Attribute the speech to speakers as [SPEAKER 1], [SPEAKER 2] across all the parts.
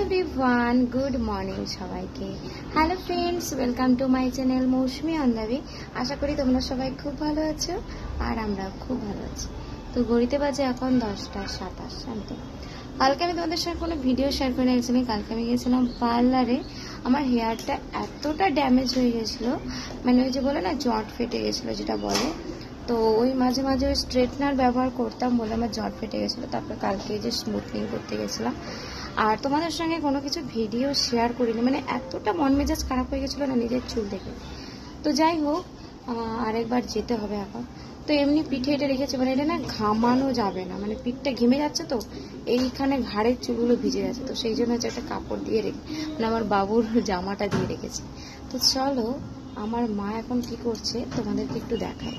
[SPEAKER 1] Everyone, good morning সবাইকে। Hello friends, welcome to my channel Mousumi on the way. আশা করি তোমরা সবাই খুব ভালো আছো আর আমরাও খুব ভালো আছি। তো ঘড়িতে বাজে এখন 10:27 শান্ত। কালকে আমি তোমাদের সঙ্গে কোনো ভিডিও শেয়ার করে নিয়েছিলাম। কালকে আমি গিয়েছিলাম পার্লারে। আমার হেয়ারটা এতটা ড্যামেজ হয়ে গেছিলো, মানে ওই যে বলে না জট ফেটে গেছিলো যেটা বলে, তো ওই মাঝে মাঝে ওই স্ট্রেটনার ব্যবহার করতাম বলে আমার জট ফেটে গেছিলো। তারপর কালকে যে স্মুথনিং করতে গেছিলাম, আর তোমাদের সঙ্গে কোনো কিছু ভিডিও শেয়ার করিনি, মানে এতটা মন মেজাজ খারাপ হয়ে গেছিলো না নিজের চুল দেখে। তো যাই হোক, আরেকবার যেতে হবে এখন। তো এমনি পিঠে এটা রেখেছে, মানে এটা না ঘামানো যাবে না, মানে পিঠটা ঘেমে যাচ্ছে, তো এইখানে ঘাড়ের চুলগুলো ভিজে যাচ্ছে, তো সেই জন্য হচ্ছে একটা কাপড় দিয়ে রেখে, মানে আমার বাবুর জামাটা দিয়ে রেখেছি। তো চলো আমার মা এখন কি করছে তোমাদেরকে একটু দেখাই।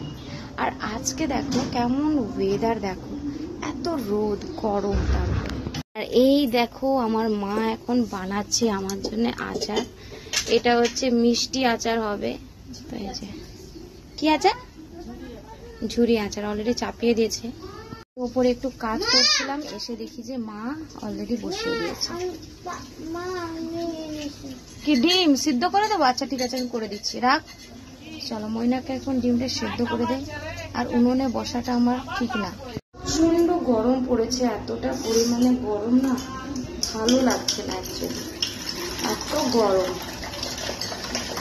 [SPEAKER 1] আর আজকে দেখো কেমন ওয়েদার, দেখো এত রোদ গরম, তারপরে আর এই দেখো আমার মা এখন বানাচ্ছে আমার জন্য আচার। এটা হচ্ছে মিষ্টি আচার হবে। তো এই যে কি আচার, ঝুরি আচার অলরেডি চাপিয়ে দিয়েছে। উপরে একটু কাজ করছিলাম, এসে দেখি যে মা অলরেডি বসিয়ে দিয়েছে। কি ডিম সিদ্ধ করে দেবো? আচ্ছা ঠিক আছে, আমি করে দিচ্ছি, রাখ। চলো ময়নাকে এখন ডিমটা সিদ্ধ করে দেয়। আর উনুনে বসাটা আমার ঠিক না, প্রচন্ড গরম পড়েছে, এতটা পরিমাণে গরম না, ভালো লাগছে না অ্যাকচুয়ালি, এত গরম।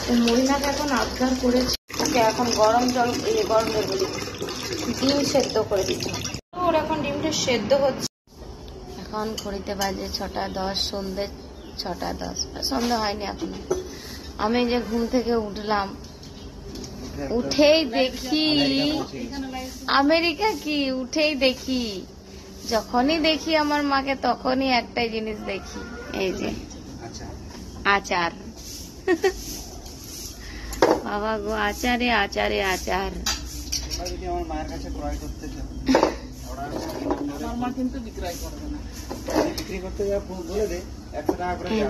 [SPEAKER 1] তো ময়নাকে এখন আবদার করেছে, ওকে এখন গরম জল গরম জল ডিম সেদ্ধ করে দিচ্ছি। ওর এখন ডিমটা সেদ্ধ হচ্ছে। এখন ঘড়িতে বাজে 6:10, সন্ধ্যে 6:10, সন্ধ্যা হয়নি এখনো। আমি যে ঘুম থেকে উঠলাম, উঠেই দেখি আমেরিকা কি, উঠেই দেখি, যখনই দেখি আমার মাকে তখনই একটাই জিনিস দেখি, এই যে আচার। বাবা গো, আচারে আচারে আচার।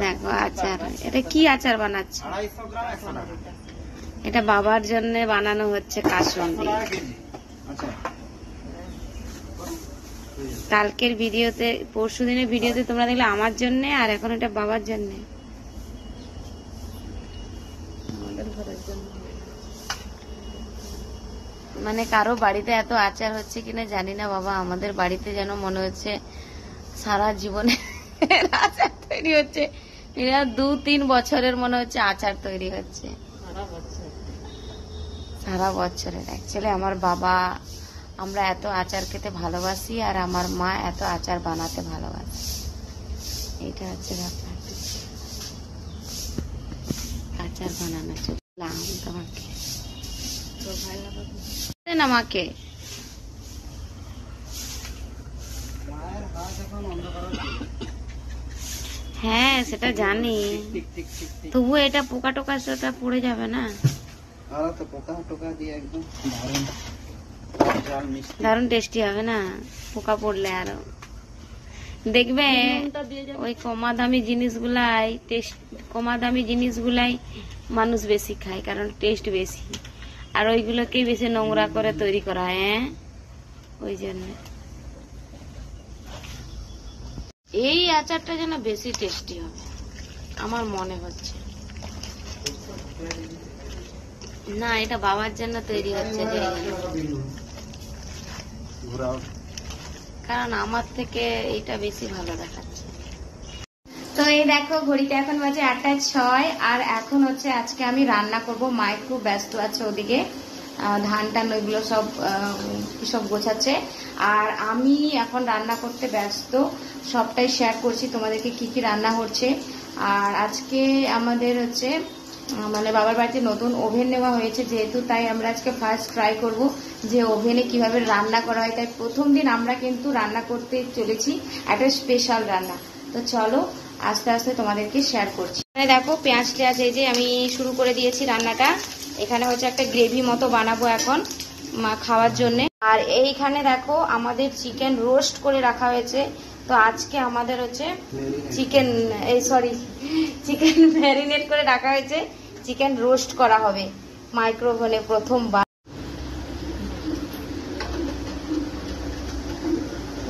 [SPEAKER 1] দেখো আচার, এটা কি আচার বানাচ্ছে? এটা বাবার জন্য বানানো হচ্ছে কাসুন্দি। কালকের ভিডিওতে, পরশু দিনের ভিডিওতে তোমরা দেখলে আমার জন্য, আর এখন এটা বাবার জন্য, আমাদের ঘরের জন্য। মানে কারো বাড়িতে এত আচার হচ্ছে কিনা জানি না বাবা, আমাদের বাড়িতে যেন মনে হচ্ছে সারা জীবনে আচার তৈরি হচ্ছে। 2-3 বছরের মনে হচ্ছে আচার তৈরি হচ্ছে, সারা বছরের। অ্যাকচুয়ালি আমার বাবা, আমরা এত আচার খেতে ভালোবাসি, আর আমার মা এত আচার বানাতে ভালোবাসে, এইটা হচ্ছে ব্যাপার। আচার বানানো চললাম তোমাকে তো ভালো না মাকে। হ্যাঁ সেটা জানি, তবু এটা পোকা টোকা সেটা পড়ে যাবে না? দারুণ টেস্টি হবে না পোকা পড়লে। আরো দেখবে ওই কমা দামি জিনিসগুলাই মানুষ বেশি খায়, কারণ টেস্ট বেশি, আর ওইগুলোকেই বেশি নোংরা করে তৈরি করা হয়। ওই জন্য এই আচারটা যেন বেশি টেস্টি হবে আমার মনে হচ্ছে। না এটা বাবার জন্য তৈরি হচ্ছে, কারণ আমার থেকে এইটা বেশি ভালো দেখাচ্ছে। তো এই দেখো ঘড়িতে এখন বাজে 8:06, আর এখন হচ্ছে আজকে আমি রান্না করব। মায়ের খুব ব্যস্ত আছে ওদিকে, ধান টান ওইগুলো সব গোছাচ্ছে, আর আমি এখন রান্না করতে ব্যস্ত। সবটাই শেয়ার করছি তোমাদেরকে কি কি রান্না হচ্ছে। আর আজকে আমাদের হচ্ছে মানে বাবার বাড়িতে নতুন ওভেন নেওয়া হয়েছে যেহেতু, তাই আমরা আজকে ফার্স্ট ট্রাই করব যে ওভেনে কিভাবে রান্না করা হয়। তাই প্রথম দিন আমরা কিন্তু রান্না করতে চলেছি একটা স্পেশাল রান্না। তো চলো আস্তে আস্তে তোমাদেরকে শেয়ার করছি। দেখো পেঁয়াজ টেয়াজ এই যে আমি শুরু করে দিয়েছি রান্নাটা। এখানে হচ্ছে একটা গ্রেভি মতো বানাবো এখন খাওয়ার জন্য। আর এইখানে দেখো আমাদের চিকেন রোস্ট করে রাখা হয়েছে। তো আজকে আমাদের হচ্ছে চিকেন ম্যারিনেট করে রাখা হয়েছে, চিকেন রোস্ট করা হবে মাইক্রোওভেনে প্রথমবার।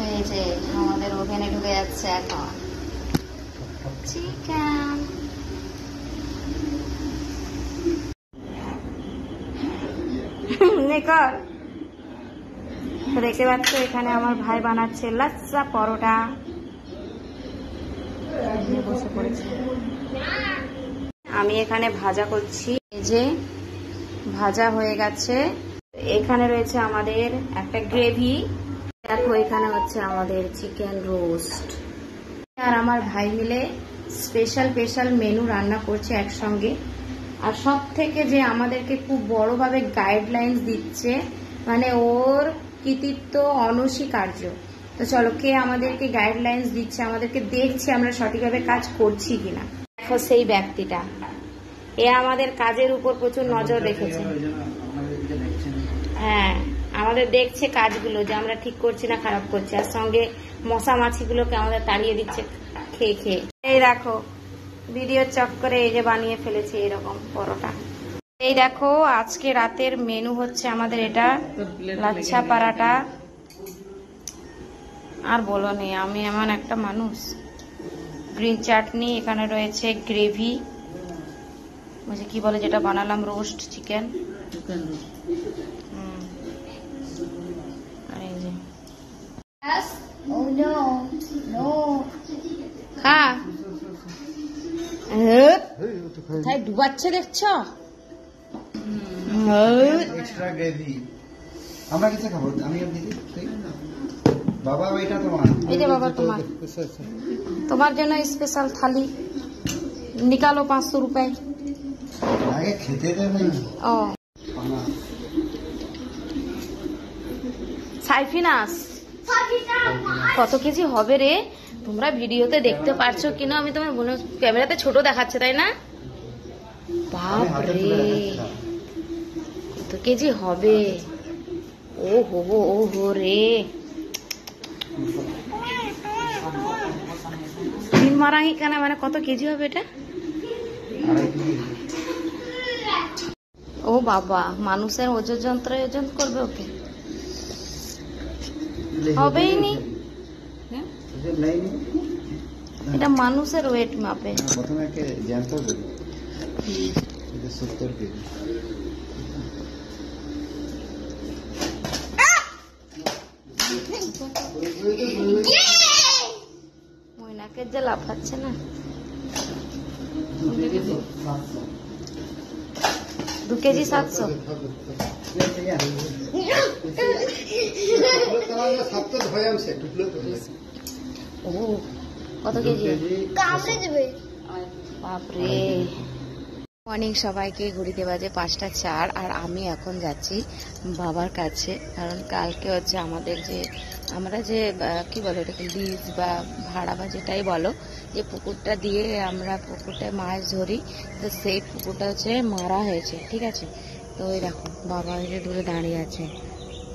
[SPEAKER 1] এই যে আমাদের ওভেনে ঢুকে যাচ্ছে এখন চিকেন। দেখতে পাচ্ছ এখানে আমার ভাই বানাচ্ছে লাচ্ছা পরোটা, বসে পড়েছে। আমি এখানে ভাজা করছি, এই যে ভাজা হয়ে গেছে। এখানে রয়েছে আমাদের একটা গ্রেভি, দেখো এখানে হচ্ছে আমাদের চিকেন রোস্ট। আর আমার ভাই মিলে স্পেশাল মেনু রান্না করছে একসঙ্গে। আর সব থেকে যে আমাদেরকে খুব বড়ভাবে গাইডলাইন্স দিচ্ছে, মানে ওর কৃতিত্ব অনস্বীকার্য। তো চলো, কে আমাদেরকে গাইডলাইন্স দিচ্ছে, আমাদেরকে দেখছে আমরা সঠিকভাবে কাজ করছি কিনা। দেখো সেই ব্যক্তিটা, এ আমাদের কাজের উপর প্রচুর নজর রেখেছে। হ্যাঁ, আমাদের দেখছে কাজগুলো যে আমরা ঠিক করছি না খারাপ করছি, আর সঙ্গে মশা মাছিগুলোকে আমাদের তাড়িয়ে দিচ্ছে খেয়ে খেয়ে। এই দেখো ভিডিওর চক্করে এই যে বানিয়ে ফেলেছে এরকম পরোটা। এই দেখো আজকে রাতের মেনু হচ্ছে আমাদের এটা লাচ্ছা পরাটা। আর বলো নি, আমি এমন একটা মানুষ। গ্রিন চাটনি, এখানে রয়েছে গ্রেভি, বুঝে কি বলে যেটা বানালাম, রোস্ট চিকেন। খা ডুবাচ্ছে দেখছ।
[SPEAKER 2] আমরা কিছু খাবো, আমি বাবা ওইটা তোমার,
[SPEAKER 1] এই যে বাবা তোমার জন্য স্পেশাল থালি নিকালো 500 रुपए।
[SPEAKER 2] আগে খেতে দেবে।
[SPEAKER 1] ও সাইফিনাস কত কেজি হবে রে? তোমরা ভিডিওতে দেখতে পারছো কিনা আমি তোমার মনে, ক্যামেরাতে ছোট দেখাচ্ছে তাই না? বাপ রে, কত কেজি হবে? ও হো রে, 3 মারাহি কেন, মানে কত কেজি হবে এটা? ও বাবা, মানুষের ওজন যন্ত্র ওজন করবে ওকে, হবেই নি। এটা মানুষের ওয়েট মাপে।
[SPEAKER 2] প্রথমে একে জ্যান্ত দেবে, এটা 70 কেজি।
[SPEAKER 1] ময়নাকে যে লাফাচ্ছে না। 2 কেজি 700। ও কত কেজি? বাপরে। মর্নিং সবাইকে, ঘড়িতে বাজে 5টা 4 আর আমি এখন যাচ্ছি বাবার কাছে। কারণ কালকে হচ্ছে আমাদের যে আমরা যে কি বলো এটাকে লিজ বা ভাড়া বা যেটাই বলো, যে পুকুরটা দিয়ে আমরা পুকুরটায় মাছ ধরি, তো সেই পুকুরটা হচ্ছে মারা হয়েছে, ঠিক আছে। তো ওই দেখো বাবা যে দূরে দাঁড়িয়ে আছে,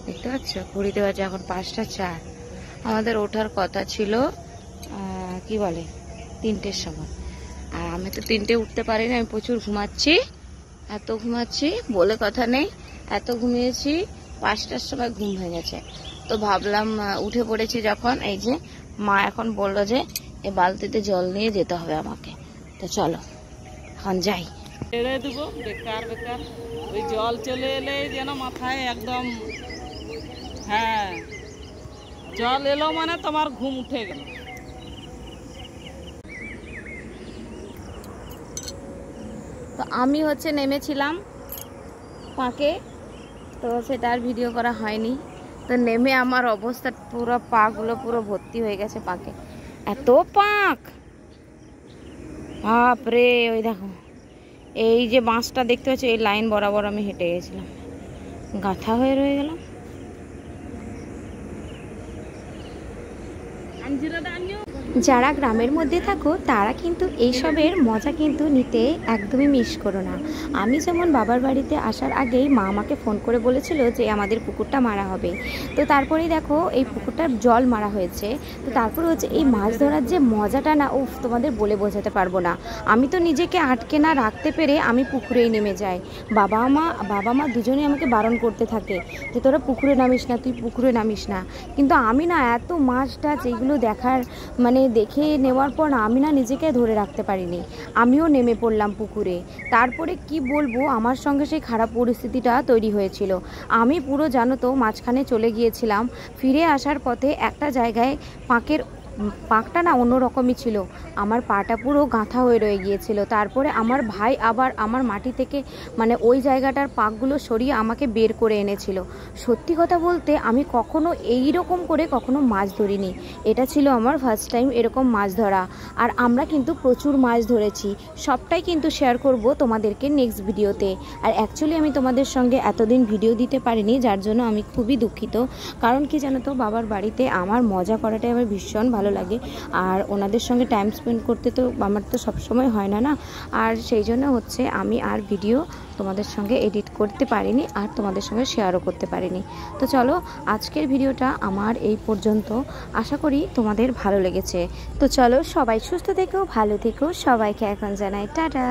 [SPEAKER 1] দেখতে পাচ্ছ? ঘড়িতে বাজে এখন 5টা 4। আমাদের ওঠার কথা ছিল কি বলে 3টের সময়, আর আমি তো 3টে উঠতে পারি না, আমি প্রচুর ঘুমাচ্ছি, এত ঘুমাচ্ছি বলে কথা নেই, এত ঘুমিয়েছি 5টার সময় ঘুম ভেঙেছে। তো ভাবলাম উঠে পড়েছি যখন, এই যে মা এখন বললো যে এই বালতিতে জল নিয়ে যেতে হবে আমাকে। তো চলো এখন যাই।
[SPEAKER 3] ছেড়ে দেবো বেকার বেকার, ওই জল চলে এলে যেন মাথায় একদম, হ্যাঁ জল এলো মানে তোমার ঘুম উঠে গেল।
[SPEAKER 1] তো আমি হচ্ছে নেমেছিলাম পাঁকে, তো সেটার ভিডিও করা হয়নি। তো নেমে আমার অবস্থা পুরো পাগুলো পুরো ভর্তি হয়ে গেছে পাকে, এত পাক, বাপরে। ওই দেখো এই যে বাঁশটা দেখতে পাচ্ছ, এই লাইন বরাবর আমি হেঁটে গেছিলাম, গাঁথা হয়ে রয়ে গেলাম। যারা গ্রামের মধ্যে থাকো তারা কিন্তু এইসবের মজা কিন্তু নিতে একদমই মিস করো না। আমি যেমন বাবার বাড়িতে আসার আগেই মা আমাকে ফোন করে বলেছিল যে আমাদের পুকুরটা মারা হবে। তো তারপরেই দেখো এই পুকুরটার জল মারা হয়েছে। তো তারপরে হচ্ছে এই মাছ ধরার যে মজাটা না, উফ তোমাদের বলে বোঝাতে পারবো না। আমি তো নিজেকে আটকে না রাখতে পেরে আমি পুকুরেই নেমে যাই। বাবা মা দুজনেই আমাকে বারণ করতে থাকে যে তোরা পুকুরে নামিস না, তুই পুকুরে নামিস না। কিন্তু আমি না এত মাছ টাছ এইগুলো দেখার মানে দেখে নেওয়ার পর না আমি না নিজেকে ধরে রাখতে পারিনি, আমিও নেমে পড়লাম পুকুরে। তারপরে কি বলবো, আমার সঙ্গে সেই খারাপ পরিস্থিতিটা তৈরি হয়েছিল। আমি পুরো জানো তো মাঝখানে চলে গিয়েছিলাম। ফিরে আসার পথে একটা জায়গায় পাঁকটা না অন্যরকমই ছিল, আমার পাটা পুরো গাঁথা হয়ে রয়ে গিয়েছিল। তারপরে আমার ভাই আবার আমার মাটি থেকে মানে ওই জায়গাটার পাকগুলো সরিয়ে আমাকে বের করে এনেছিল। সত্যি কথা বলতে আমি কখনো এই রকম করে কখনো মাছ ধরিনি, এটা ছিল আমার ফার্স্ট টাইম এরকম মাছ ধরা। আর আমরা কিন্তু প্রচুর মাছ ধরেছি, সবটাই কিন্তু শেয়ার করব তোমাদেরকে নেক্সট ভিডিওতে। আর অ্যাকচুয়ালি আমি তোমাদের সঙ্গে এতদিন ভিডিও দিতে পারিনি, যার জন্য আমি খুবই দুঃখিত। কারণ কি জানো তো, বাবার বাড়িতে আমার মজা করাটাই আমার ভীষণ ভালো লাগে, আর ওনাদের সঙ্গে টাইম স্পেন্ড করতে তো আমার তো সবসময় হয় না। আর সেই জন্য হচ্ছে আমি আর ভিডিও তোমাদের সঙ্গে এডিট করতে পারিনি, আর তোমাদের সঙ্গে শেয়ারও করতে পারিনি। তো চলো, আজকের ভিডিওটা আমার এই পর্যন্ত। আশা করি তোমাদের ভালো লেগেছে। তো চলো, সবাই সুস্থ থেকো, ভালো থেকো, সবাইকে এখন জানাই টাটা।